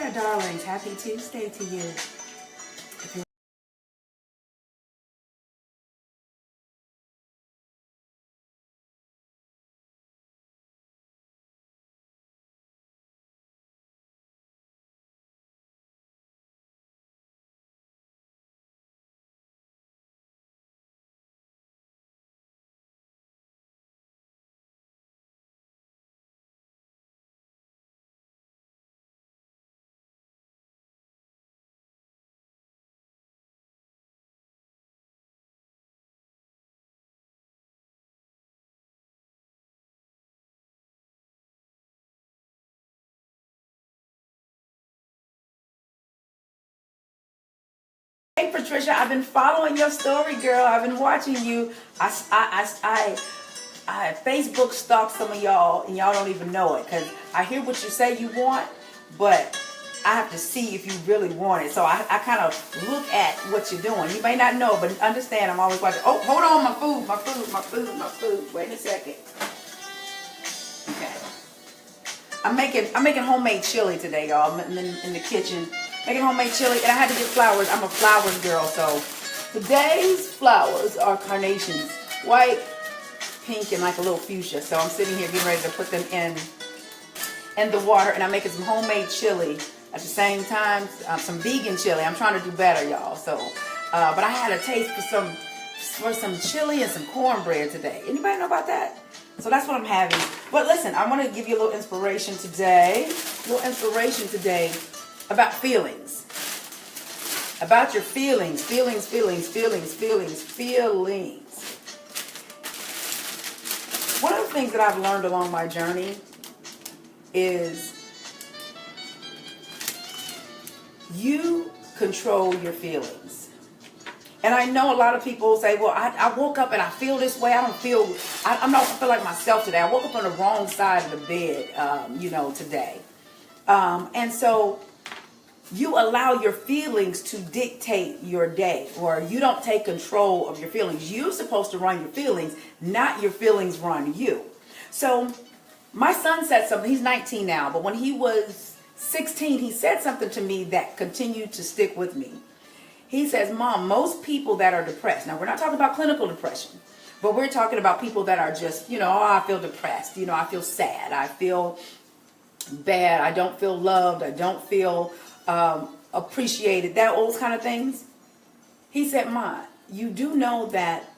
my darlings. Happy Tuesday to you. Hey Patricia, I've been following your story, girl. I've been watching you. I Facebook stalk some of y'all, and y'all don't even know it, because I hear what you say you want, but I have to see if you really want it. So I kind of look at what you're doing. You may not know, but understand I'm always watching. Oh, hold on, my food. Wait a second. Okay. I'm making homemade chili today, y'all. I'm in the kitchen making homemade chili, and I had to get flowers. I'm a flowers girl, so today's flowers are carnations, white, pink, and like a little fuchsia. So I'm sitting here getting ready to put them in the water, and I'm making some homemade chili at the same time, some vegan chili. I'm trying to do better, y'all. So, but I had a taste for some chili and some cornbread today. Anybody know about that? So that's what I'm having. But listen, I want to give you a little inspiration today. About feelings. About your feelings. Feelings. One of the things that I've learned along my journey is you control your feelings. And I know a lot of people say, well, I woke up and I feel this way. I don't feel like myself today. I woke up on the wrong side of the bed, today. And so you allow your feelings to dictate your day, or you don't take control of your feelings. You're supposed to run your feelings, not your feelings run you. So my son said something. He's 19 now, but when he was 16, he said something to me that continued to stick with me. He says, Mom, most people that are depressed, now we're not talking about clinical depression, but we're talking about people that are just, I feel depressed, I feel sad, I feel bad, I don't feel loved, I don't feel appreciated, those kind of things. He said, Mom, you do know that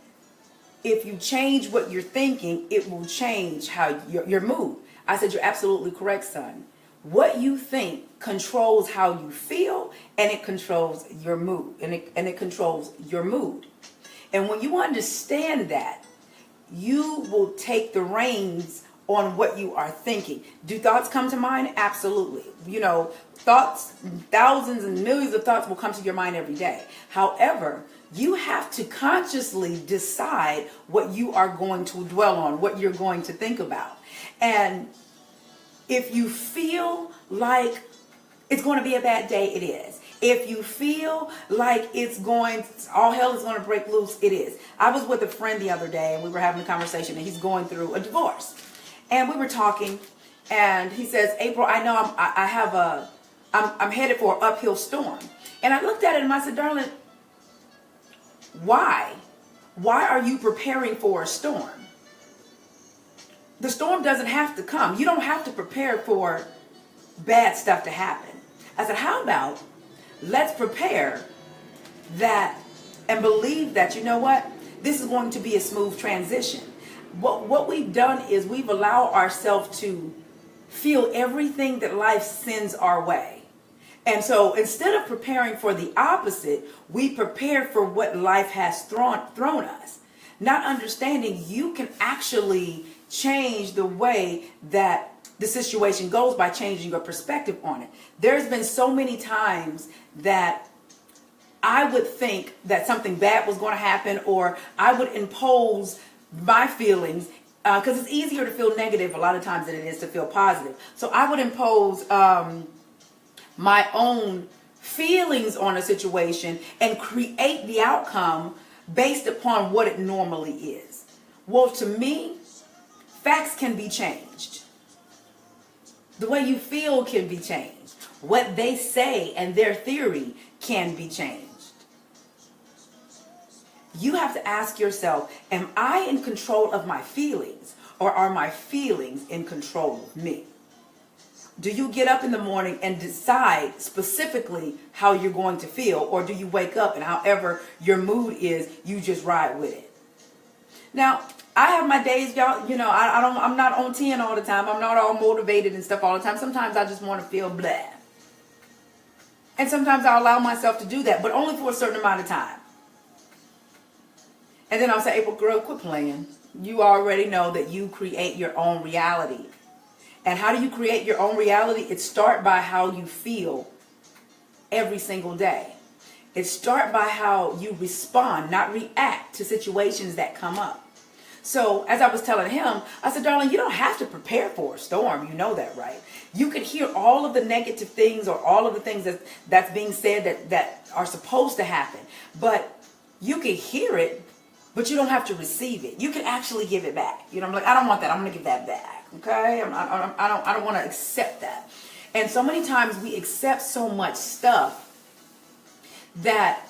if you change what you're thinking, it will change how your mood. I said, you're absolutely correct, son. What you think controls how you feel, and it controls your mood, and it controls your mood. And when you understand that, you will take the reins on what you are thinking. Do thoughts come to mind? Absolutely. Thoughts, thousands and millions of thoughts will come to your mind every day. However, you have to consciously decide what you are going to dwell on, what you're going to think about. And if you feel like it's going to be a bad day, it is. If you feel like all hell is going to break loose, it is. I was with a friend the other day, and we were having a conversation, and he's going through a divorce. And we were talking, and he says, April, I know I'm headed for an uphill storm. And I looked at it and I said, darling, why? Why are you preparing for a storm? The storm doesn't have to come. You don't have to prepare for bad stuff to happen. I said, how about let's prepare that and believe that, you know what? This is going to be a smooth transition. What we've done is we've allowed ourselves to feel everything that life sends our way. And so instead of preparing for the opposite, we prepare for what life has thrown us. Not understanding you can actually change the way that the situation goes by changing your perspective on it. There's been so many times that I would think that something bad was going to happen, or I would impose my feelings, because it's easier to feel negative a lot of times than it is to feel positive. So I would impose my own feelings on a situation and create the outcome based upon what it normally is. Well, to me, facts can be changed. The way you feel can be changed. what they say and their theory can be changed. You have to ask yourself, am I in control of my feelings, or are my feelings in control of me? Do you get up in the morning and decide specifically how you're going to feel, or do you wake up and however your mood is, you just ride with it? Now, I have my days, y'all, I'm not on 10 all the time. I'm not all motivated and stuff all the time. Sometimes I just want to feel blah. And sometimes I'll allow myself to do that, but only for a certain amount of time. And then I'll say, April, girl, quit playing. You already know that you create your own reality. And how do you create your own reality? It starts by how you feel every single day. It starts by how you respond, not react to situations that come up. So as I was telling him, I said, darling, you don't have to prepare for a storm. You know that, right? You could hear all of the negative things or all of the things that's being said that are supposed to happen. But you can hear it, but you don't have to receive it. You can actually give it back. I'm like, I don't want that. I'm going to give that back. Okay? I don't want to accept that. And so many times we accept so much stuff that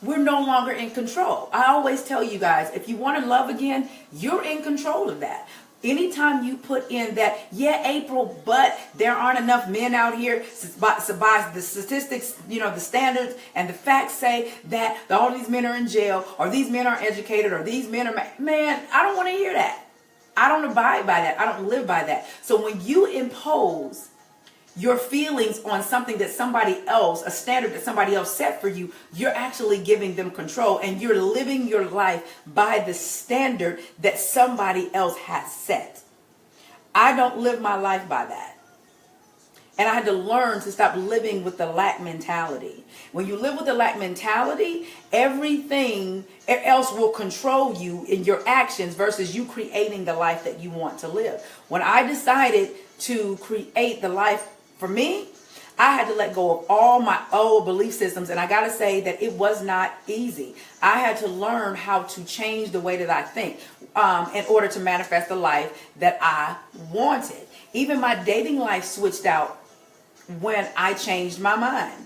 we're no longer in control. I always tell you guys, if you want to love again, you're in control of that. Anytime you put in that, yeah, April, but there aren't enough men out here, by the statistics, the standards and the facts say that all these men are in jail, or these men aren't educated, or these men are, man, I don't want to hear that. I don't abide by that. I don't live by that. So when you impose your feelings on something that somebody else, a standard that somebody else set for you, you're actually giving them control, and you're living your life by the standard that somebody else has set. I don't live my life by that. And I had to learn to stop living with the lack mentality. When you live with the lack mentality, everything else will control you in your actions versus you creating the life that you want to live. When I decided to create the life for me, I had to let go of all my old belief systems. And I got to say that it was not easy. I had to learn how to change the way that I think in order to manifest the life that I wanted. Even my dating life switched out when I changed my mind.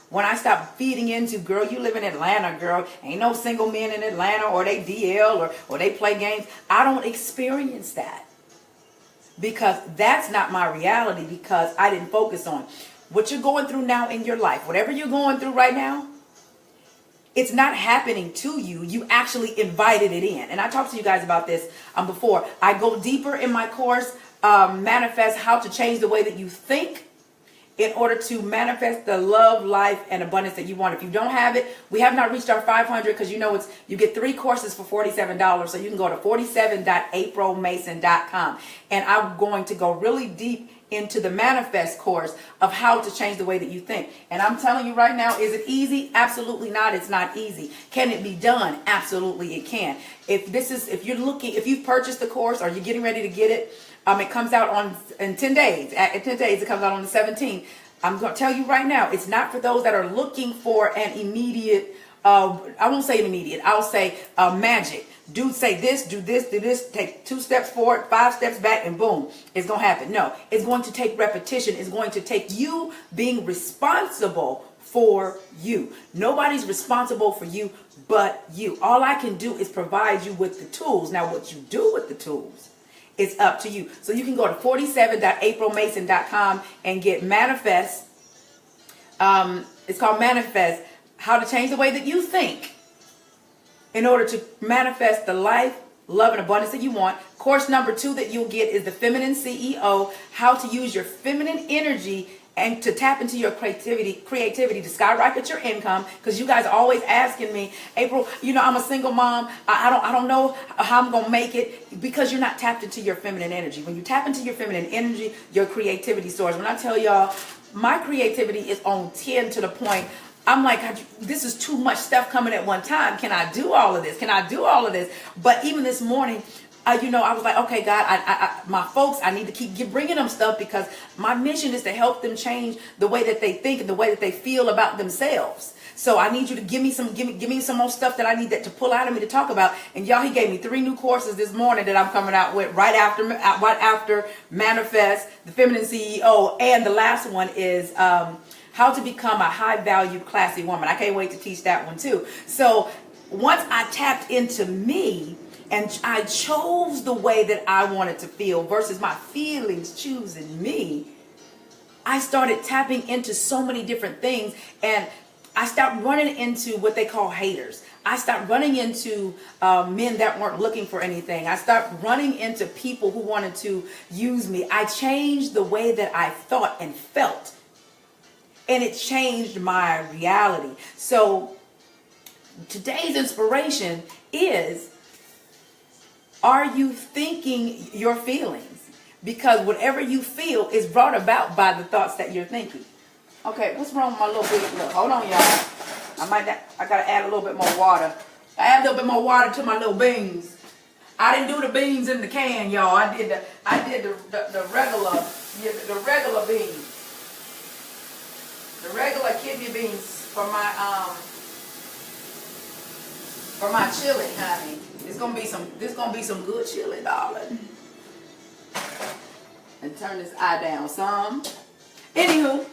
When I stopped feeding into, girl, you live in Atlanta, girl. Ain't no single men in Atlanta, or they DL, or they play games. I don't experience that. Because that's not my reality, because I didn't focus on what you're going through now in your life. Whatever you're going through right now, it's not happening to you. You actually invited it in. And I talked to you guys about this before. I go deeper in my course, Manifest How to Change the Way That You Think, in order to manifest the love, life, and abundance that you want. If you don't have it, we have not reached our 500, because you get 3 courses for $47. So you can go to 47.aprilmason.com. And I'm going to go really deep into the Manifest course of how to change the way that you think. And I'm telling you right now, is it easy? Absolutely not. It's not easy. Can it be done? Absolutely it can. If you've purchased the course, or you're getting ready to get it, it comes out in 10 days. In 10 days, it comes out on the 17th. I'm going to tell you right now, it's not for those that are looking for an immediate, I won't say immediate, I'll say magic. Say this, do this, take 2 steps forward, 5 steps back, and boom, it's going to happen. No, it's going to take repetition. It's going to take you being responsible for you. Nobody's responsible for you but you. All I can do is provide you with the tools. Now, what you do with the tools, it's up to you. So you can go to 47.aprilmason.com and get Manifest. It's called Manifest How to Change the Way That You Think, in order to manifest the life, love, and abundance that you want. Course number 2 that you'll get is the Feminine CEO, how to use your feminine energy and to tap into your creativity to skyrocket your income. Because you guys are always asking me, April, I'm a single mom. I don't know how I'm going to make it, because you're not tapped into your feminine energy. When you tap into your feminine energy, your creativity soars. When I tell y'all, my creativity is on 10 to the point, I'm like, this is too much stuff coming at one time. Can I do all of this? Can I do all of this? But even this morning, I was like, okay, God, my folks, I need to keep bringing them stuff, because my mission is to help them change the way that they think and the way that they feel about themselves. So I need you to give me some more stuff that I need to pull out of me to talk about. And y'all, he gave me 3 new courses this morning that I'm coming out with right after Manifest, the Feminine CEO, and the last one is how to become a high value, classy woman. I can't wait to teach that one too. So once I tapped into me and I chose the way that I wanted to feel versus my feelings choosing me, I started tapping into so many different things, and I stopped running into what they call haters. I stopped running into men that weren't looking for anything. I stopped running into people who wanted to use me. I changed the way that I thought and felt, and it changed my reality. So today's inspiration is, are you thinking your feelings? Because whatever you feel is brought about by the thoughts that you're thinking. Okay, what's wrong with my little bit? Look, hold on, y'all. I gotta add a little bit more water. I add a little bit more water to my little beans. I didn't do the beans in the can, y'all. I did the regular beans. The regular kidney beans for my chili, honey. There's gonna be some good chili, darling. And turn this eye down some. Anywho,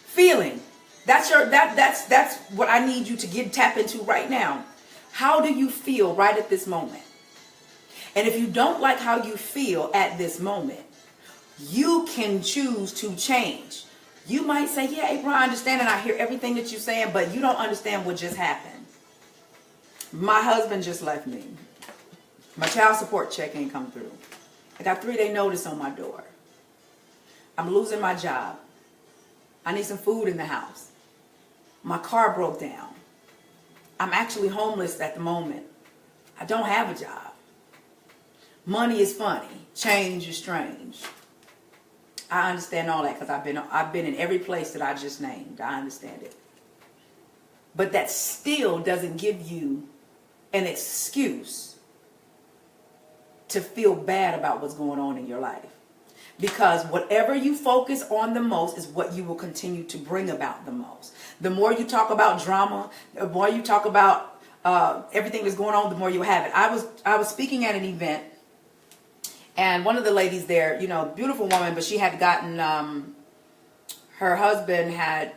feeling. That's what I need you to tap into right now. How do you feel right at this moment? And if you don't like how you feel at this moment, you can choose to change. You might say, yeah, April, I understand and I hear everything that you're saying, but you don't understand what just happened. My husband just left me. My child support check ain't come through. I got 3-day notice on my door. I'm losing my job. I need some food in the house. My car broke down. I'm actually homeless at the moment. I don't have a job. Money is funny. Change is strange. I understand all that because I've been in every place that I just named. I understand it. But that still doesn't give you an excuse to feel bad about what's going on in your life. Because whatever you focus on the most is what you will continue to bring about the most. The more you talk about drama, the more you talk about everything that's going on, the more you have it. I was speaking at an event, and one of the ladies there, beautiful woman, but she had gotten, her husband had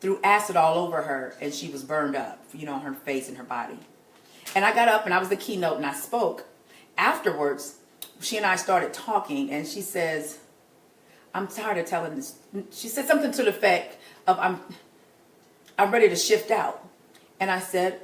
threw acid all over her, and she was burned up, her face and her body. And I got up, and I was the keynote, and I spoke. Afterwards, she and I started talking, and she says, I'm tired of telling this. She said something to the effect of, I'm ready to shift out. And I said,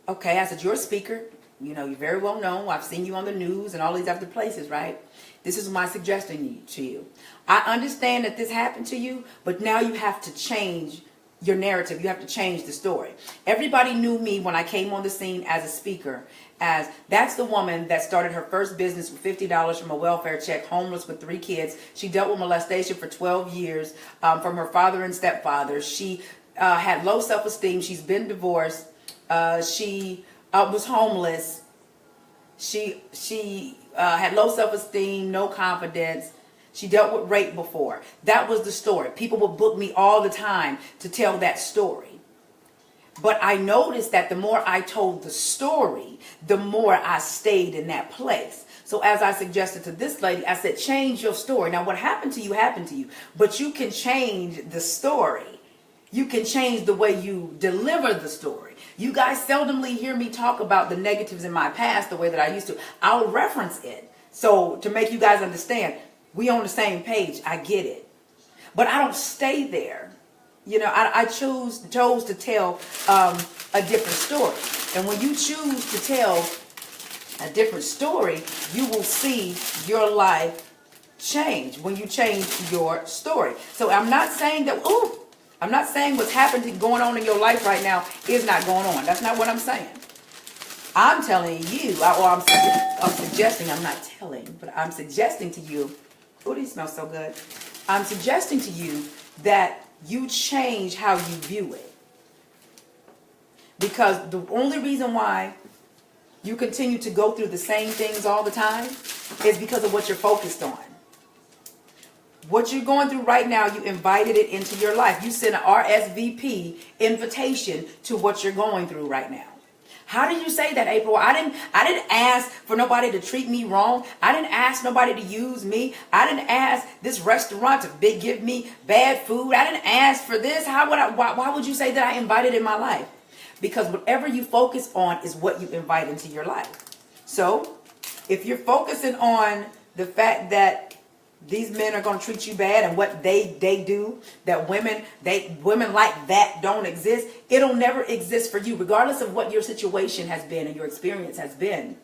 okay. I said, you're a speaker. You're very well known. I've seen you on the news and all these other places, right? This is my suggestion to you. I understand that this happened to you, but now you have to change your narrative. You have to change the story. Everybody knew me when I came on the scene as a speaker, as that's the woman that started her first business with $50 from a welfare check, homeless with 3 kids. She dealt with molestation for 12 years from her father and stepfather. She had low self-esteem. She's been divorced. She was homeless. She had low self-esteem, no confidence. She dealt with rape before. That was the story. People would book me all the time to tell that story. But I noticed that the more I told the story, the more I stayed in that place. So as I suggested to this lady, I said, change your story. Now, what happened to you happened to you. But you can change the story. You can change the way you deliver the story. You guys seldomly hear me talk about the negatives in my past the way that I used to. I'll reference it. So to make you guys understand, we on the same page. I get it. But I don't stay there. I chose to tell a different story. And when you choose to tell a different story, you will see your life change when you change your story. So I'm not saying that, I'm not saying what's happening, going on in your life right now is not going on. That's not what I'm saying. I'm telling you, I'm suggesting, I'm not telling, but I'm suggesting to you, these smell so good. I'm suggesting to you that you change how you view it. Because the only reason why you continue to go through the same things all the time is because of what you're focused on. What you're going through right now, you invited it into your life. You sent an RSVP invitation to what you're going through right now. How did you say that, April? I didn't ask for nobody to treat me wrong. I didn't ask nobody to use me. I didn't ask this restaurant to give me bad food. I didn't ask for this. Why would you say that I invited in my life? Because whatever you focus on is what you invite into your life. So if you're focusing on the fact that these men are going to treat you bad and what they do, that women like that don't exist, it'll never exist for you, regardless of what your situation has been and your experience has been.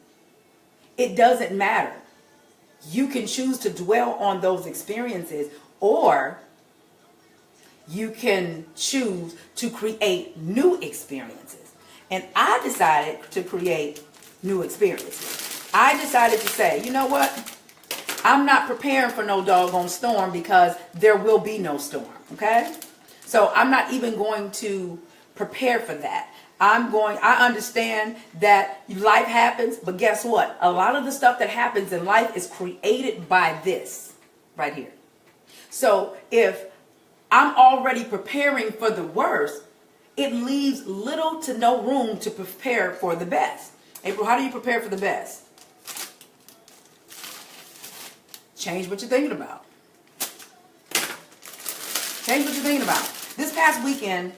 It doesn't matter. You can choose to dwell on those experiences, or you can choose to create new experiences. And I decided to create new experiences. I decided to say, you know what? I'm not preparing for no doggone storm, because there will be no storm, okay? So I'm not even going to prepare for that. I understand that life happens, but guess what? A lot of the stuff that happens in life is created by this right here. So if I'm already preparing for the worst, it leaves little to no room to prepare for the best. April, how do you prepare for the best? Change what you're thinking about. Change what you're thinking about. This past weekend,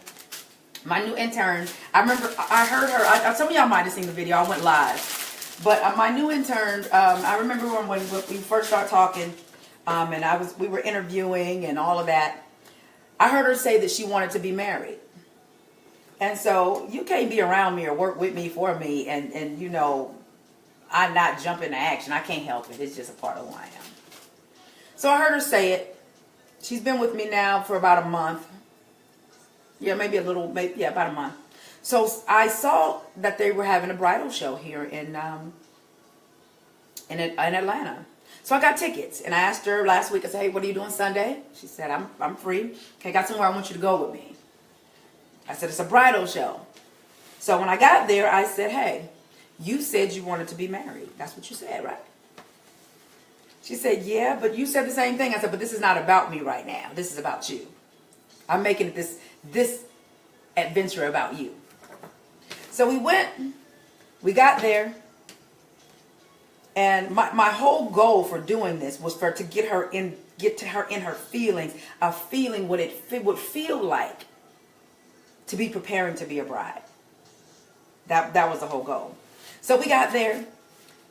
my new intern, I remember I heard her. Some of y'all might have seen the video. I went live. But my new intern, I remember when we first started talking, and we were interviewing and all of that. I heard her say that she wanted to be married. And so you can't be around me or work with me for me and you know, I not jump into action. I can't help it. It's just a part of who I am. So I heard her say it. She's been with me now for about a month. Yeah, about a month. So I saw that they were having a bridal show here in Atlanta. So I got tickets, and I asked her last week. I said, "Hey, what are you doing Sunday?" She said, "I'm free. Okay, got somewhere I want you to go with me." I said, "It's a bridal show." So when I got there, I said, "Hey, you said you wanted to be married. That's what you said, right?" She said, "Yeah, but you said the same thing." I said, "But this is not about me right now. This is about you. I'm making this adventure about you." So we got there, and my whole goal for doing this was to get to her in her feelings, of feeling what it would feel like to be preparing to be a bride. That was the whole goal. So we got there.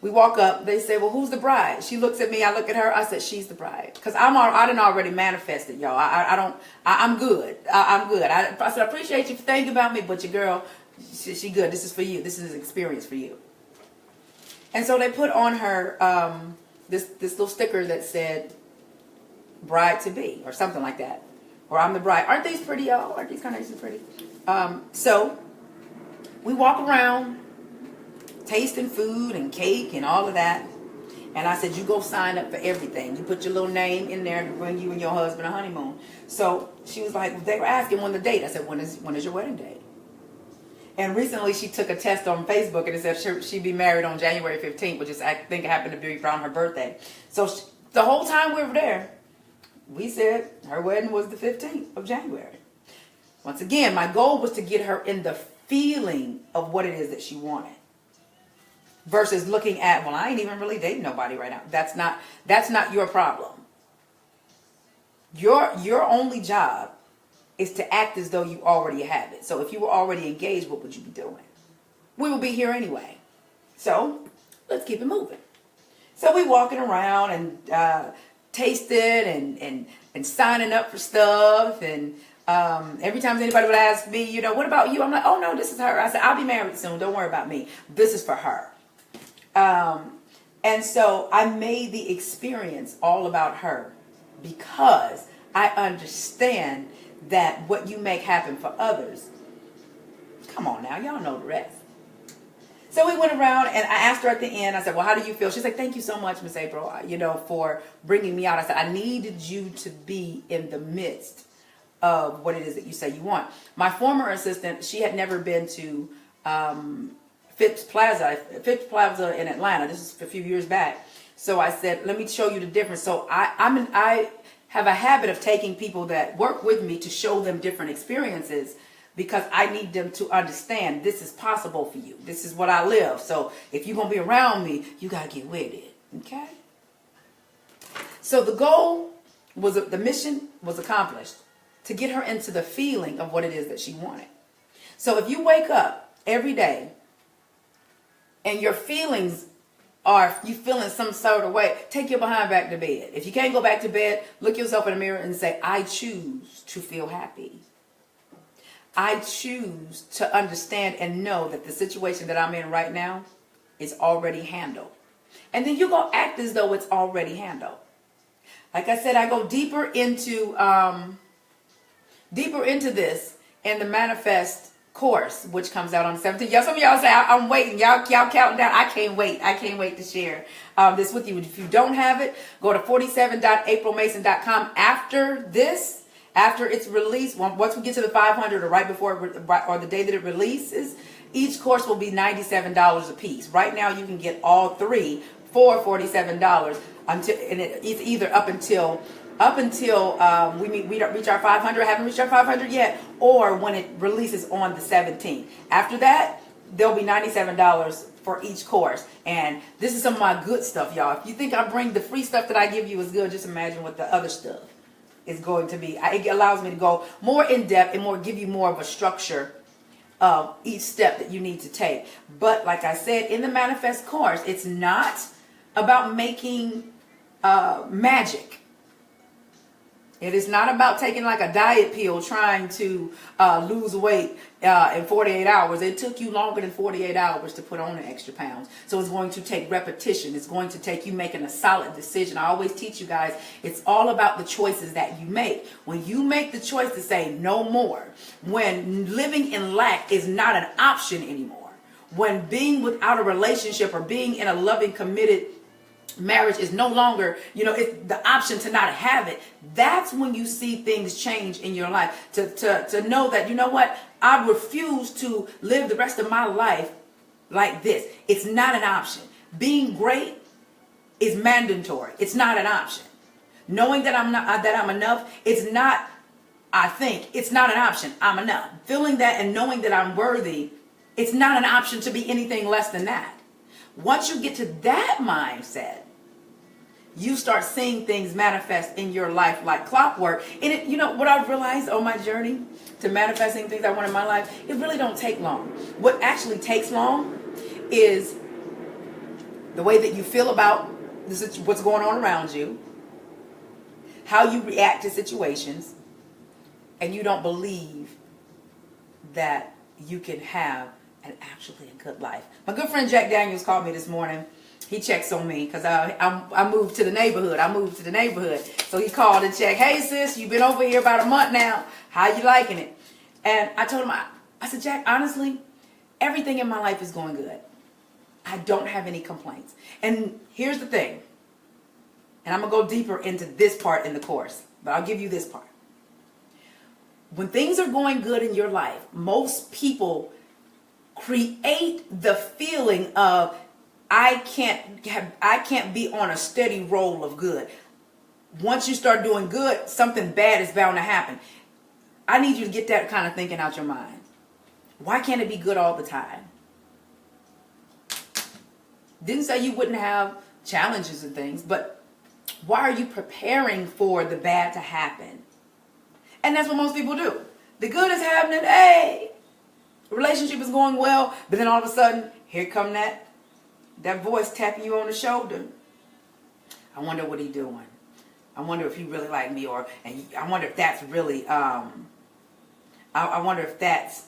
We walk up. They say, "Well, who's the bride?" She looks at me. I look at her. I said, "She's the bride." Because I done already manifested, y'all. I'm good. I'm good. I said, "I appreciate you for thinking about me, but your girl, she good. This is for you. This is an experience for you." And so they put on her this little sticker that said "bride to be" or something like that, or "I'm the bride." Aren't these pretty, y'all? Aren't these carnations pretty? So we walk around, tasting food and cake and all of that. And I said, "You go sign up for everything. You put your little name in there to bring you and your husband a honeymoon." So she was like, they were asking when the date. I said, when is your wedding date? And recently she took a test on Facebook, and it said she'd be married on January 15th, which is, I think, it happened to be around her birthday. So the whole time we were there, we said her wedding was the 15th of January. Once again, my goal was to get her in the feeling of what it is that she wanted, versus looking at, well, I ain't even really dating nobody right now. That's not your problem. Your only job is to act as though you already have it. So if you were already engaged, what would you be doing? We would be here anyway. So let's keep it moving. So we walking around and tasting and signing up for stuff. And every time anybody would ask me, you know, "What about you?" I'm like, "Oh no, this is her." I said, "I'll be married soon. Don't worry about me. This is for her." And so I made the experience all about her, because I understand that what you make happen for others, come on now, y'all know the rest. So we went around, and I asked her at the end, I said, "Well, how do you feel?" She's like, "Thank you so much, Miss April, for bringing me out." I said, "I needed you to be in the midst of what it is that you say you want." My former assistant, she had never been to Phipps Plaza in Atlanta. This is a few years back. So I said, "Let me show you the difference." So have a habit of taking people that work with me to show them different experiences, because I need them to understand this is possible for you. This is what I live. So if you're going to be around me, you got to get with it. Okay? So the goal was, the mission was accomplished, to get her into the feeling of what it is that she wanted. So if you wake up every day and your feelings are, you feeling some sort of way, take your behind back to bed. If you can't go back to bed, look yourself in the mirror and say, I choose to feel happy. I choose to understand and know that the situation that I'm in right now is already handled. And then you're going to act as though it's already handled. Like I said, I go deeper into this in the Manifest course, which comes out on the 17th. Some of y'all say, I'm waiting. Y'all counting down. I can't wait. I can't wait to share this with you. If you don't have it, go to 47.aprilmason.com after this. After it's released, once we get to the 500 or right before or the day that it releases, each course will be $97 a piece. Right now, you can get all three for $47 until, and it's either up until we reach our 500. Haven't reached our 500 yet, or when it releases on the 17th. After that, there'll be $97 for each course. And this is some of my good stuff, y'all. If you think I bring the free stuff that I give you is good, just imagine what the other stuff is going to be. It allows me to go more in depth and give you more of a structure of each step that you need to take. But like I said, in the Manifest course, it's not about making magic. It is not about taking like a diet pill trying to lose weight in 48 hours. It took you longer than 48 hours to put on the extra pounds. So it's going to take repetition. It's going to take you making a solid decision. I always teach you guys, it's all about the choices that you make. When you make the choice to say no more, when living in lack is not an option anymore, when being without a relationship or being in a loving, committed marriage is no longer, it's the option to not have it. That's when you see things change in your life. To know that, you know what? I refuse to live the rest of my life like this. It's not an option. Being great is mandatory. It's not an option. Knowing that I'm enough, it's not, I think, it's not an option. I'm enough. Feeling that and knowing that I'm worthy, it's not an option to be anything less than that. Once you get to that mindset, you start seeing things manifest in your life like clockwork. And what I've realized on my journey to manifesting things I want in my life, it really don't take long. What actually takes long is the way that you feel about what's going on around you, how you react to situations, and you don't believe that you can have actually a good life. My good friend Jack Daniels called me this morning. He checks on me because I moved to the neighborhood. So he called and checked. Hey sis, you've been over here about a month now. How you liking it? And I told him, I said, Jack, honestly, everything in my life is going good. I don't have any complaints. And here's the thing. And I'm going to go deeper into this part in the course. But I'll give you this part. When things are going good in your life, most people create the feeling of I can't be on a steady roll of good. Once you start doing good, something bad is bound to happen. I need you to get that kind of thinking out your mind. Why can't it be good all the time? Didn't say you wouldn't have challenges and things, but why are you preparing for the bad to happen? And that's what most people do. The good is happening, hey, the relationship is going well, but then all of a sudden, here come that voice tapping you on the shoulder. I wonder what he's doing. I wonder if he really like me, I wonder if that's really, I wonder if that's,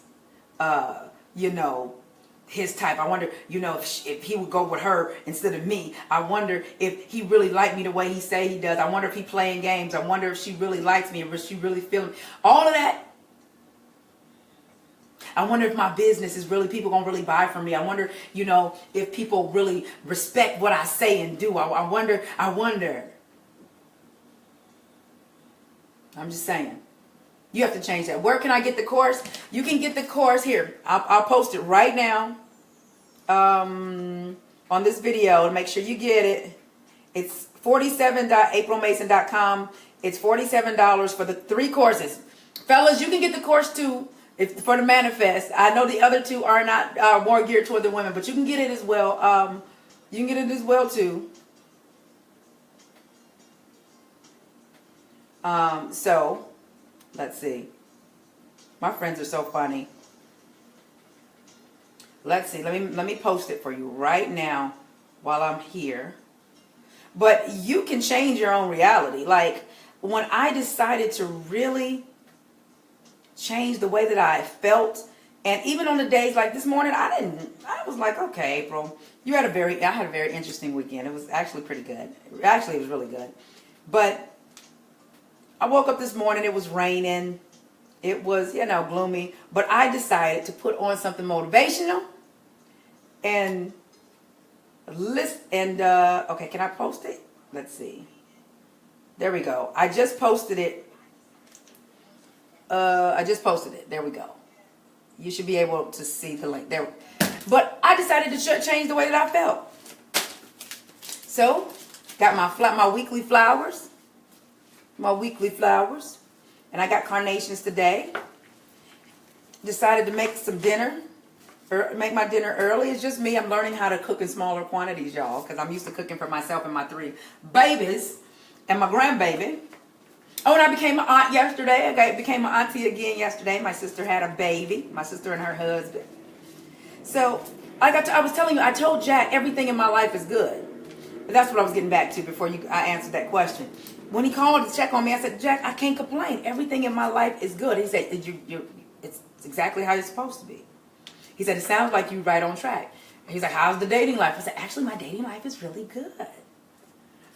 his type. I wonder, if he would go with her instead of me. I wonder if he really liked me the way he say he does. I wonder if he playing games. I wonder if she really likes me, or if she really feeling all of that. I wonder if my business is really, people gonna really buy from me. I wonder, if people really respect what I say and do. I wonder. I'm just saying. You have to change that. Where can I get the course? You can get the course here. I'll post it right now on this video and make sure you get it. It's 47.aprilmason.com. It's $47 for the 3 courses. Fellas, you can get the course too for the manifest. I know the other 2 are not more geared toward the women, but you can get it as well. You can get it as well too. So let's see. My friends are so funny. Let's see. Let me post it for you right now while I'm here. But you can change your own reality. Like when I decided to really change the way that I felt, and even on the days like this morning, I was like, okay, April, I had a very interesting weekend. It was actually pretty good. Actually, it was really good. But I woke up this morning, it was raining. It was, gloomy. But I decided to put on something motivational and okay, can I post it? Let's see. There we go. I just posted it. There we go. You should be able to see the link there. But I decided to change the way that I felt. So, got my weekly flowers. And I got carnations today. Decided to make some dinner. Make my dinner early. It's just me. I'm learning how to cook in smaller quantities, y'all. Because I'm used to cooking for myself and my 3 babies. And my grandbaby. Oh, and I became an aunt yesterday. I became an auntie again yesterday. My sister had a baby. My sister and her husband. So, I was telling you, I told Jack everything in my life is good. But that's what I was getting back to before I answered that question. When he called to check on me, I said, Jack, I can't complain. Everything in my life is good. He said, it's exactly how you're supposed to be. He said, it sounds like you're right on track. He's like, how's the dating life? I said, actually, my dating life is really good.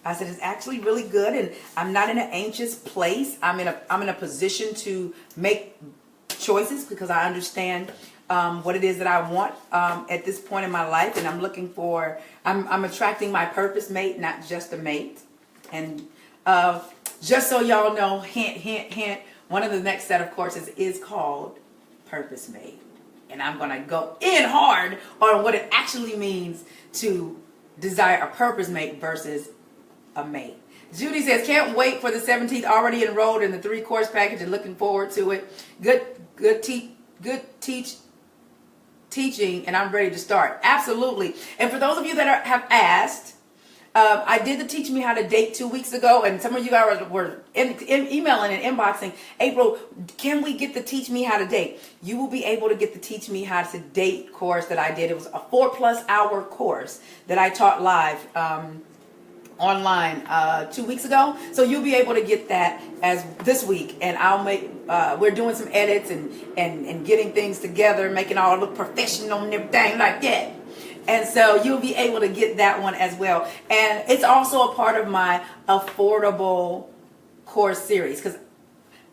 I said, it's actually really good, and I'm not in an anxious place. I'm in a position to make choices because I understand what it is that I want at this point in my life, and I'm attracting my purpose mate, not just a mate. And just so y'all know, hint, hint, hint, one of the next set of courses is called Purpose Mate. And I'm going to go in hard on what it actually means to desire a purpose mate versus a mate. Judy says, can't wait for the 17th, already enrolled in the 3-course package and looking forward to it. Good teaching, and I'm ready to start. Absolutely. And for those of you that have asked, I did the Teach Me How to Date 2 weeks ago, and some of you guys were emailing and inboxing, April, can we get the Teach Me How to Date? You will be able to get the Teach Me How to Date course that I did. It was a 4+ hour course that I taught live online 2 weeks ago. So you'll be able to get that as this week, and we're doing some edits and getting things together, making it all look professional and everything like that. And so you'll be able to get that one as well. And it's also a part of my affordable course series, because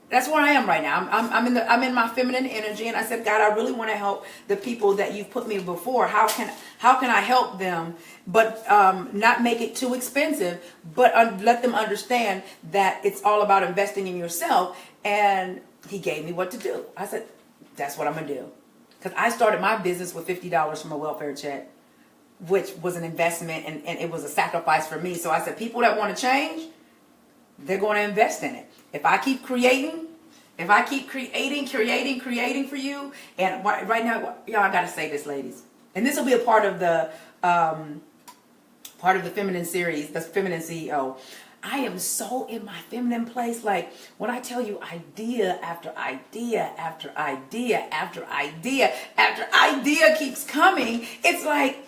that's where I am right now. I'm in my feminine energy, and I said, God, I really want to help the people that you've put me before. How can I help them, but not make it too expensive, but let them understand that it's all about investing in yourself. And he gave me what to do. I said, that's what I'm gonna do, because I started my business with $50 from a welfare check, which was an investment, and it was a sacrifice for me. So I said, people that want to change, they're going to invest in it. If I keep creating for you, and right now, y'all, I got to say this, ladies, and this will be a part of the feminine series, the feminine CEO. I am so in my feminine place. Like when I tell you idea after idea after idea after idea after idea keeps coming, it's like,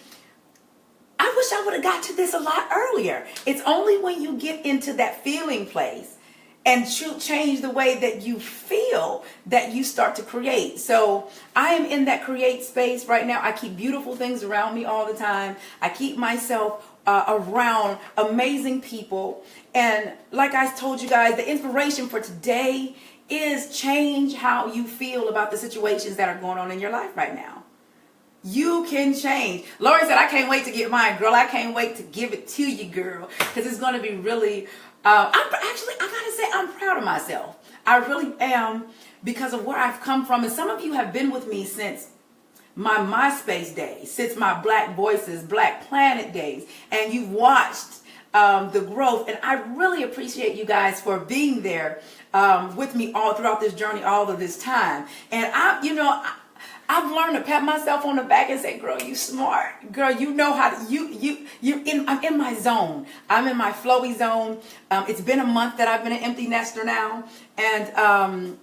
I wish I would have got to this a lot earlier. It's only when you get into that feeling place and change the way that you feel that you start to create. So I am in that create space right now. I keep beautiful things around me all the time. I keep myself around amazing people. And like I told you guys, the inspiration for today is change how you feel about the situations that are going on in your life right now. You can change. Lori said, I can't wait to get mine, girl. I can't wait to give it to you, girl, because it's going to be really, I got to say, I'm proud of myself. I really am, because of where I've come from. And some of you have been with me since my MySpace days, since my Black Voices, Black Planet days, and you've watched the growth. And I really appreciate you guys for being there with me all throughout this journey, all of this time. And I've learned to pat myself on the back and say, girl, you smart. Girl, you know how to, I'm in my zone. I'm in my flowy zone. It's been a month that I've been an empty nester now. And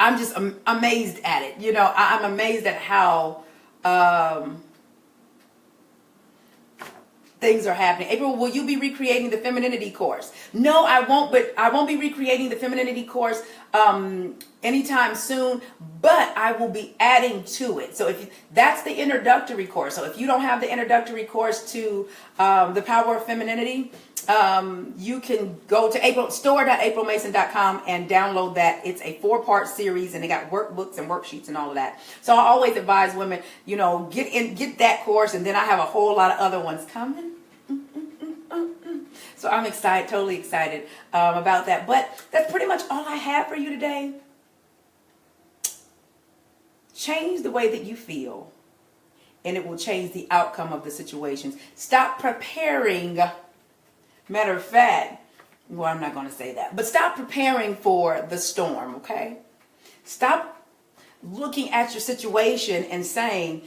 I'm just amazed at it. I'm amazed at how things are happening. April, will you be recreating the femininity course? No, I won't, but I won't be recreating the femininity course anytime soon, but I will be adding to it. So that's the introductory course. So if you don't have the introductory course to the power of femininity, you can go to store.aprilmason.com and download that. It's a 4-part series, and they got workbooks and worksheets and all of that. So I always advise women, get that course, and then I have a whole lot of other ones coming. So I'm excited, totally excited about that. But that's pretty much all I have for you today. Change the way that you feel, and it will change the outcome of the situations. Stop preparing. Matter of fact, well, I'm not going to say that, but stop preparing for the storm, okay? Stop looking at your situation and saying,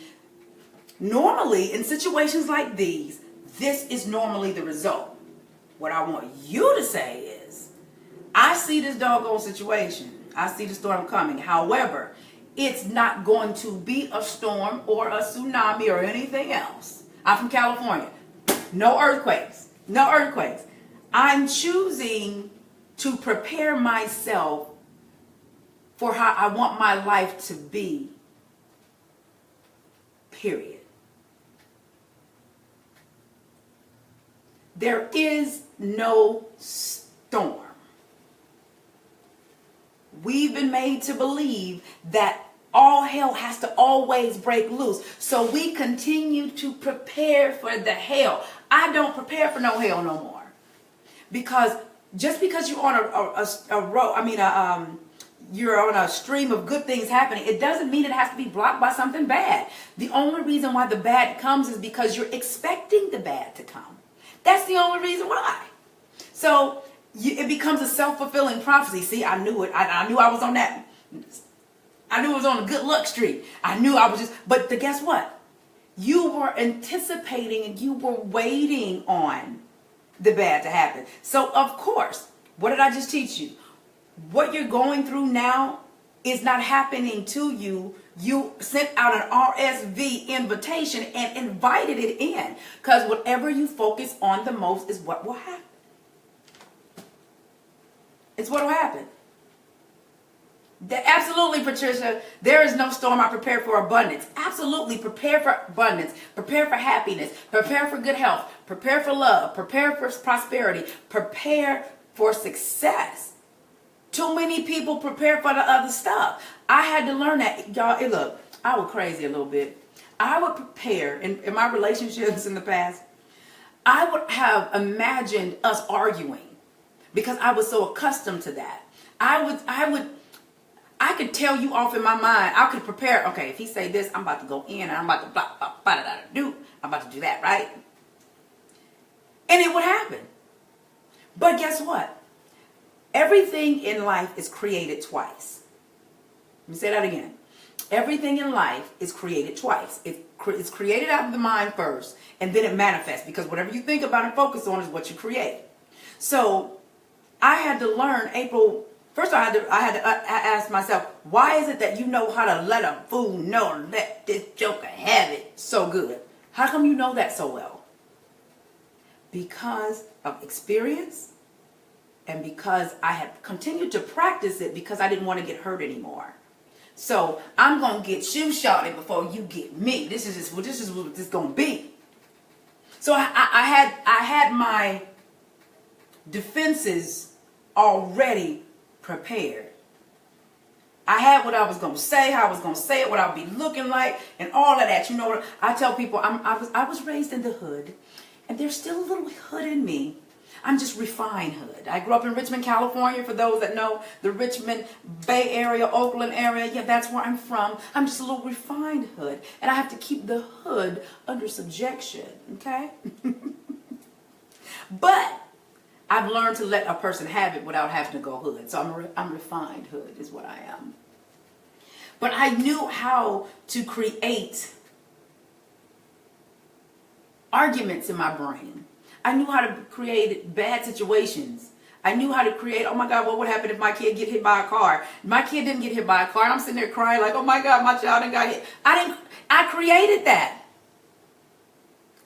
normally in situations like these, this is normally the result. What I want you to say is, I see this doggone situation. I see the storm coming. However, it's not going to be a storm or a tsunami or anything else. I'm from California. No earthquakes. No earthquakes. I'm choosing to prepare myself for how I want my life to be. Period. There is no storm. We've been made to believe that all hell has to always break loose. So we continue to prepare for the hell. I don't prepare for no hell no more. Because just because you're on you're on a stream of good things happening, it doesn't mean it has to be blocked by something bad. The only reason why the bad comes is because you're expecting the bad to come. That's the only reason why. So it becomes a self-fulfilling prophecy. See, I knew it. I knew I was on that. I knew it was on a good luck streak. I knew I was just, but guess what? You were anticipating and you were waiting on the bad to happen. So of course, what did I just teach you? What you're going through now is not happening to you. You sent out an RSV invitation and invited it in. Because whatever you focus on the most is what will happen. It's what will happen. Absolutely, Patricia. There is no storm. I prepare for abundance. Absolutely. Prepare for abundance. Prepare for happiness. Prepare for good health. Prepare for love. Prepare for prosperity. Prepare for success. Too many people prepare for the other stuff. I had to learn that. Y'all, look, I was crazy a little bit. I would prepare in my relationships in the past. I would have imagined us arguing because I was so accustomed to that. I could tell you off in my mind. I could prepare. Okay, if he say this, I'm about to go in and I'm about to I'm about to do that, right? And it would happen. But guess what? Everything in life is created twice. Let me say that again. Everything in life is created twice. It's created out of the mind first, and then it manifests, because whatever you think about and focus on is what you create. So I had to learn, April. First, I had to ask myself, why is it that you know how to let a fool know and let this joker have it so good? How come you know that so well? Because of experience, and because I had continued to practice it because I didn't want to get hurt anymore. So I'm going to get you shorty before you get me. This is what this is going to be. So I had my defenses already prepared. I had what I was going to say, how I was going to say it, what I would be looking like, and all of that. You know what I tell people? I was raised in the hood, and there's still a little hood in me. I'm just refined hood. I grew up in Richmond, California. For those that know the Richmond Bay Area, Oakland area, yeah, that's where I'm from. I'm just a little refined hood, and I have to keep the hood under subjection, okay? But I've learned to let a person have it without having to go hood. So I'm refined hood is what I am. But I knew how to create arguments in my brain. I knew how to create bad situations. I knew how to create, oh my God, what would happen if my kid get hit by a car? My kid didn't get hit by a car. And I'm sitting there crying like, oh my God, my child didn't got hit. I created that.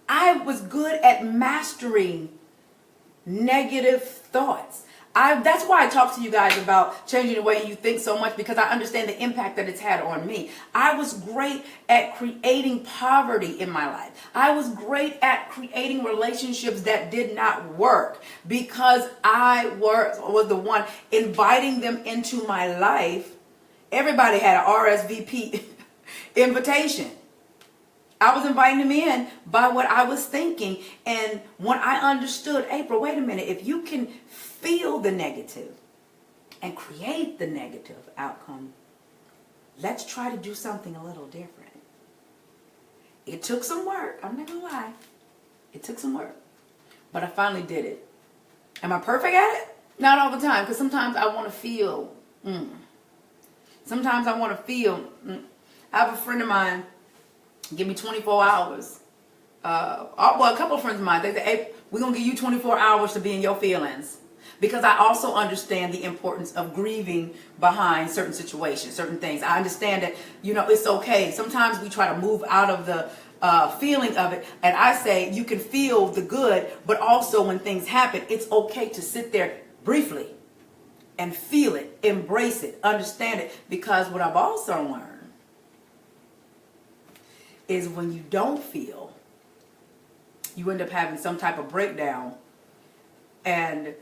I was good at mastering negative thoughts. That's why I talk to you guys about changing the way you think so much, because I understand the impact that it's had on me. I was great at creating poverty in my life. I was great at creating relationships that did not work because I was the one inviting them into my life. Everybody had an RSVP invitation. I was inviting them in by what I was thinking. And when I understood, April, wait a minute, if you can feel the negative and create the negative outcome, let's try to do something a little different. It took some work. I'm not going to lie. It took some work. But I finally did it. Am I perfect at it? Not all the time, because sometimes I want to feel. Sometimes I want to feel. I have a friend of mine. Give me 24 hours. Well, a couple of friends of mine, they say, hey, we're going to give you 24 hours to be in your feelings. Because I also understand the importance of grieving behind certain situations, certain things. I understand that, it's okay. Sometimes we try to move out of the feeling of it. And I say you can feel the good, but also when things happen, it's okay to sit there briefly and feel it, embrace it, understand it. Because what I've also learned is when you don't feel, you end up having some type of breakdown, and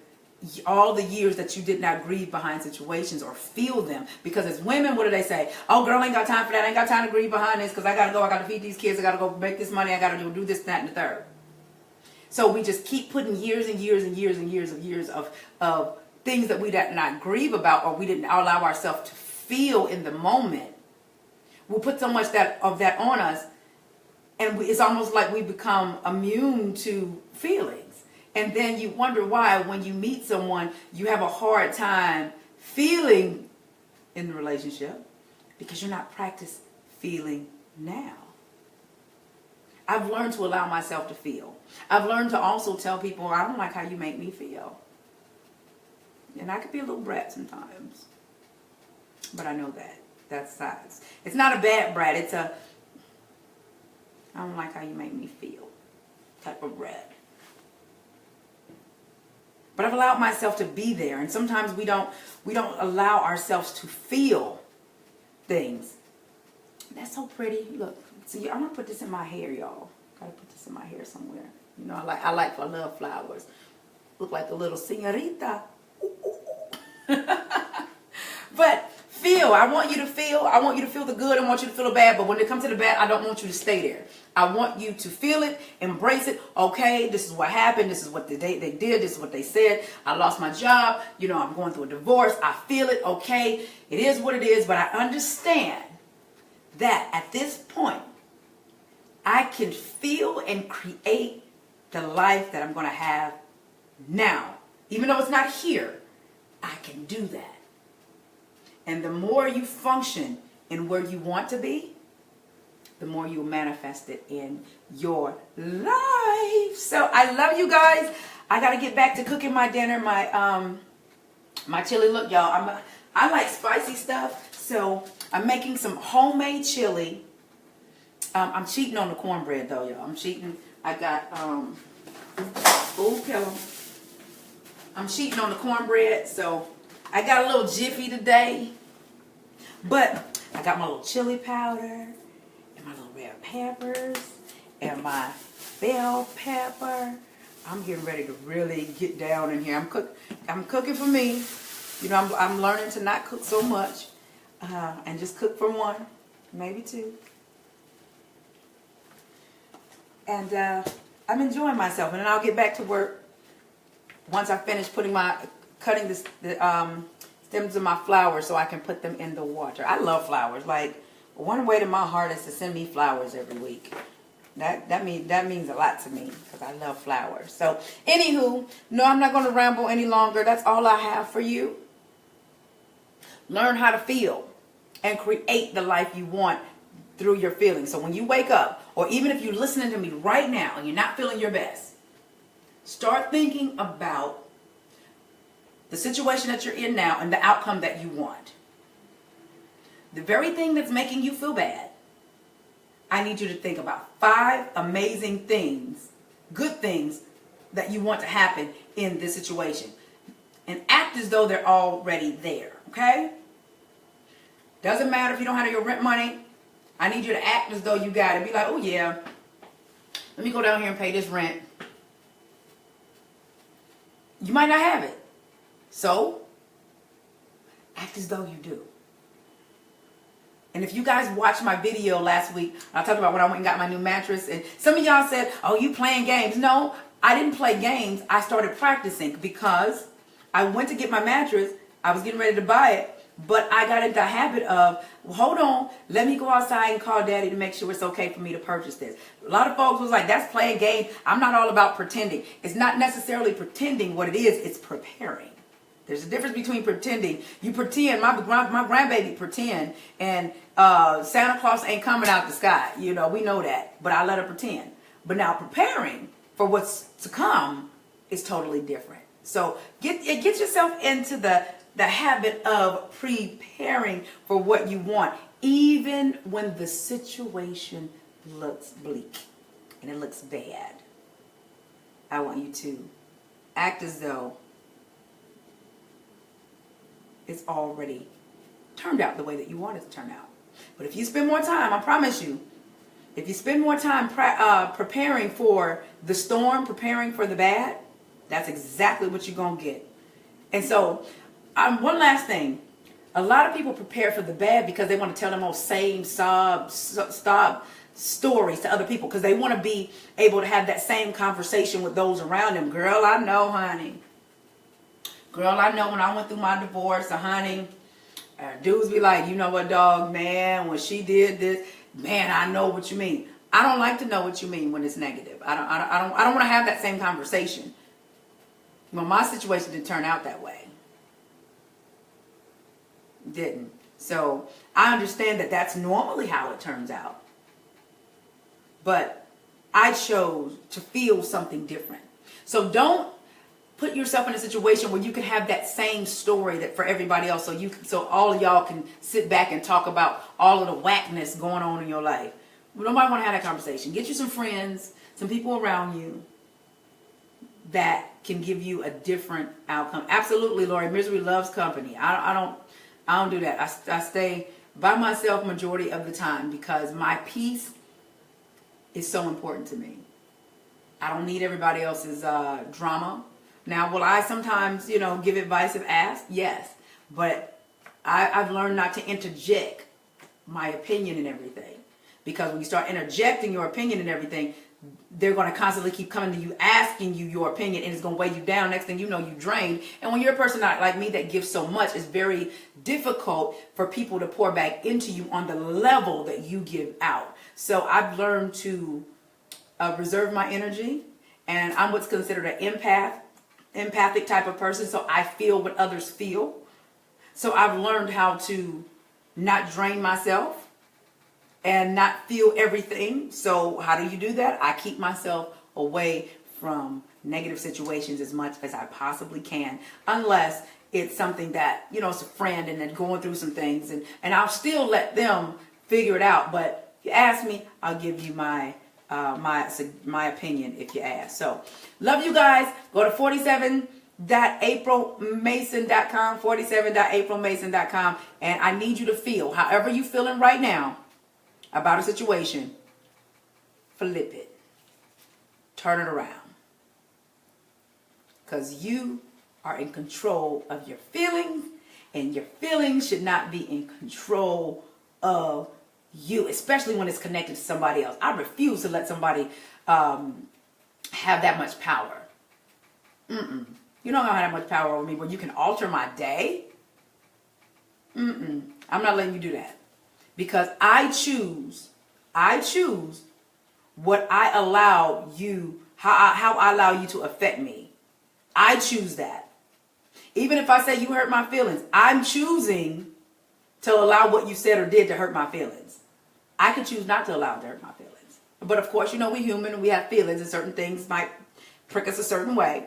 all the years that you did not grieve behind situations or feel them. Because as women, what do they say? Oh, girl, I ain't got time for that. I ain't got time to grieve behind this because I got to go. I got to feed these kids. I got to go make this money. I got to do this, that, and the third. So we just keep putting years and years and years and years of things that we did not grieve about, or we didn't allow ourselves to feel in the moment. We'll put so much of that on us. And it's almost like we become immune to feelings. And then you wonder why when you meet someone, you have a hard time feeling in the relationship because you're not practiced feeling now. I've learned to allow myself to feel. I've learned to also tell people, I don't like how you make me feel. And I could be a little brat sometimes. But I know that. That's size. It's not a bad brat. It's a I don't like how you make me feel type of brat. But I've allowed myself to be there. And sometimes we don't allow ourselves to feel things. That's so pretty. Look, see, I'm going to put this in my hair, y'all. Got to put this in my hair somewhere. I love flowers. Look like a little señorita. But feel. I want you to feel. I want you to feel the good. I want you to feel the bad. But when it comes to the bad, I don't want you to stay there. I want you to feel it, embrace it. Okay, this is what happened. This is what they did. This is what they said. I lost my job. I'm going through a divorce. I feel it. Okay, it is what it is. But I understand that at this point, I can feel and create the life that I'm going to have now. Even though it's not here, I can do that. And the more you function in where you want to be, the more you will manifest it in your life. So I love you guys. I got to get back to cooking my dinner, my chili. Look, y'all, I like spicy stuff. So I'm making some homemade chili. I'm cheating on the cornbread though, y'all. I'm cheating. I got, I'm cheating on the cornbread. So I got a little jiffy today. But I got my little chili powder. My little red peppers and my bell pepper. I'm getting ready to really get down in here. I'm cooking for me. I'm learning to not cook so much and just cook for one, maybe two. And I'm enjoying myself. And then I'll get back to work once I finish cutting the stems of my flowers so I can put them in the water. I love flowers. Like, one way to my heart is to send me flowers every week. That means a lot to me because I love flowers. So, anywho, no, I'm not going to ramble any longer. That's all I have for you. Learn how to feel and create the life you want through your feelings. So when you wake up, or even if you're listening to me right now and you're not feeling your best, start thinking about the situation that you're in now and the outcome that you want. The very thing that's making you feel bad, I need you to think about 5 amazing things, good things that you want to happen in this situation. And act as though they're already there, okay? Doesn't matter if you don't have your rent money. I need you to act as though you got it. Be like, oh yeah, let me go down here and pay this rent. You might not have it. So, act as though you do. And if you guys watched my video last week, I talked about when I went and got my new mattress. And some of y'all said, oh, you playing games. No, I didn't play games. I started practicing because I went to get my mattress. I was getting ready to buy it. But I got into the habit of, well, hold on, let me go outside and call daddy to make sure it's okay for me to purchase this. A lot of folks was like, that's playing games. I'm not all about pretending. It's not necessarily pretending what it is. It's preparing. There's a difference between pretending. You pretend, my grandbaby pretend, and Santa Claus ain't coming out the sky. You know, we know that. But I let her pretend. But now preparing for what's to come is totally different. So get yourself into the habit of preparing for what you want, even when the situation looks bleak and it looks bad. I want you to act as though it's already turned out the way that you want it to turn out. But if you spend more time, I promise you, if you spend more time preparing for the storm, preparing for the bad, that's exactly what you're going to get. And so, one last thing. A lot of people prepare for the bad because they want to tell them all same sob stories to other people because they want to be able to have that same conversation with those around them. Girl, I know, honey. Girl, I know when I went through my divorce, honey, dudes be like, you know what, dog, man, when she did this, man, I know what you mean. I don't like to know what you mean when it's negative. I don't want to have that same conversation. Well, my situation didn't turn out that way. Didn't. So I understand that that's normally how it turns out. But I chose to feel something different. So don't put yourself in a situation where you can have that same story that for everybody else, so all of y'all can sit back and talk about all of the whackness going on in your life. Nobody want to have that conversation. Get you some friends, some people around you that can give you a different outcome. Absolutely, Lori. Misery loves company. I don't do that. I stay by myself majority of the time because my peace is so important to me. I don't need everybody else's drama. Now, will I sometimes, give advice if asked? Yes. But I've learned not to interject my opinion in everything. Because when you start interjecting your opinion in everything, they're going to constantly keep coming to you, asking you your opinion, and it's going to weigh you down. Next thing you know, you drained. And when you're a person like me that gives so much, it's very difficult for people to pour back into you on the level that you give out. So I've learned to reserve my energy, and I'm what's considered an empathic type of person, so I feel what others feel. So I've learned how to not drain myself and not feel everything. So how do you do that? I keep myself away from negative situations as much as I possibly can, unless it's something that, it's a friend and they're going through some things, and I'll still let them figure it out. But if you ask me, I'll give you my opinion if you ask. So love you guys. Go to 47.aprilmason.com, 47.aprilmason.com, and I need you to feel however you feeling right now about a situation. Flip it. Turn it around. Because you are in control of your feelings, and your feelings should not be in control of you, especially when it's connected to somebody else. I refuse to let somebody have that much power. You don't have that much power over me where you can alter my day. I'm not letting you do that. Because I choose what I allow you, how I allow you to affect me. I choose that. Even if I say you hurt my feelings, I'm choosing to allow what you said or did to hurt my feelings. I could choose not to allow it to hurt my feelings. But of course, we're human and we have feelings, and certain things might prick us a certain way.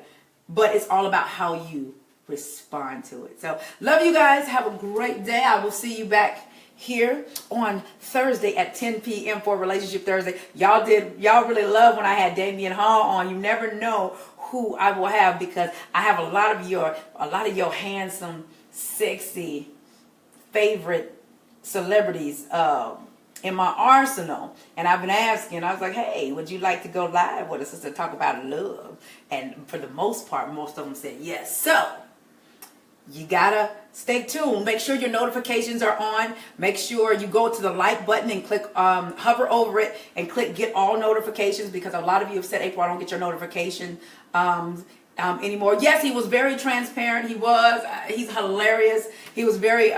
But it's all about how you respond to it. So, love you guys. Have a great day. I will see you back here on Thursday at 10 p.m. for Relationship Thursday. Y'all really love when I had Damian Hall on. You never know who I will have, because I have a lot of your handsome, sexy, favorite celebrities in my arsenal. And I've been asking, I was like, hey, would you like to go live with us to talk about love? And for the most part, most of them said yes. So you gotta stay tuned. Make sure your notifications are on. Make sure you go to the like button and click, hover over it and click get all notifications, because a lot of you have said, April, I don't get your notification anymore. Yes, he was very transparent. He's hilarious. He was very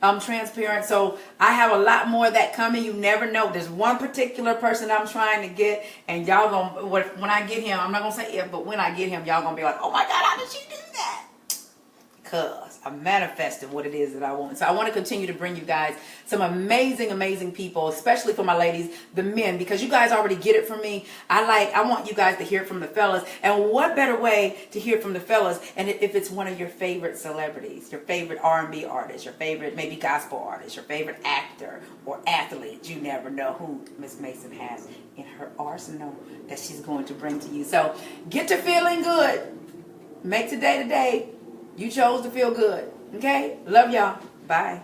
transparent. So I have a lot more of that coming. You never know. There's one particular person I'm trying to get, and y'all gonna, when I get him, I'm not gonna say if, but when I get him, y'all gonna be like, oh my God, how did she do that? Because I'm manifesting what it is that I want. So I want to continue to bring you guys some amazing, amazing people, especially for my ladies, the men, because you guys already get it from me. I want you guys to hear it from the fellas. And what better way to hear it from the fellas, and if it's one of your favorite celebrities, your favorite R&B artist, your favorite maybe gospel artist, your favorite actor or athlete. You never know who Miss Mason has in her arsenal that she's going to bring to you. So get to feeling good. Make today the day you chose to feel good. Okay? Love y'all. Bye.